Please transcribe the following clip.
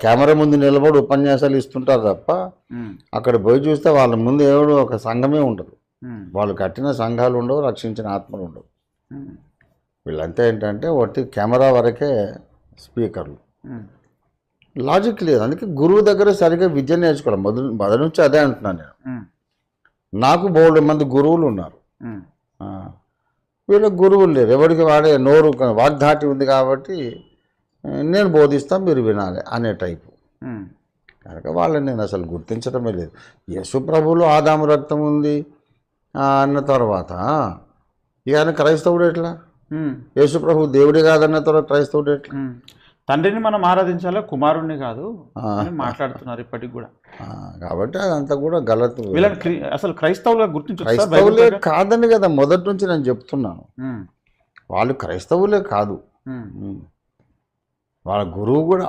Camera ముందు నిలబడి ఉపన్యాసాలు ఇస్తుంటారు తప్ప అక్కడ పోయి చూస్తే వాళ్ళ ముందు ఏడు ఒక సంఘమే ఉండదు. వాళ్ళు కట్టిన సంఘాలు ఉండవు, రక్షించిన ఆత్మలు ఉండవు. వీళ్ళంతా ఏంటంటే ఒకటి కెమెరా వరకే స్పీకర్లు. లాజిక్ లేదు. అందుకే గురువు దగ్గర సరిగ్గా విద్య నేర్చుకోవాలి. మొదటి నుంచి అదే అంటున్నాను నేను. నాకు బోల్డ్ మంది గురువులు ఉన్నారు, వీళ్ళకి గురువులు లేరు. ఎవరికి వాడే నోరు వాగ్ధాటి ఉంది కాబట్టి నేను బోధిస్తాను మీరు వినాలి అనే టైపు. కనుక వాళ్ళని నేను అసలు గుర్తించడమే లేదు. యేసు ప్రభువులో ఆదాము రక్తం ఉంది అన్న తర్వాత ఇక ఆయన క్రైస్తవుడు ఎట్లా? యేసు ప్రభు దేవుడే కాదన్న తర్వాత క్రైస్తవుడు ఎట్లా? తండ్రిని మనం ఆరాధించాలా, కుమారుణ్ణి కాదు మాట్లాడుతున్నారు ఇప్పటికి కూడా. కాబట్టి అదంతా కూడా గలత్. వీళ్ళని అసలు క్రైస్తవులుగా క్రైస్తవులే కాదని కదా మొదటి నుంచి నేను చెప్తున్నాను. వాళ్ళు క్రైస్తవులే కాదు, వాళ్ళ గురువు కూడా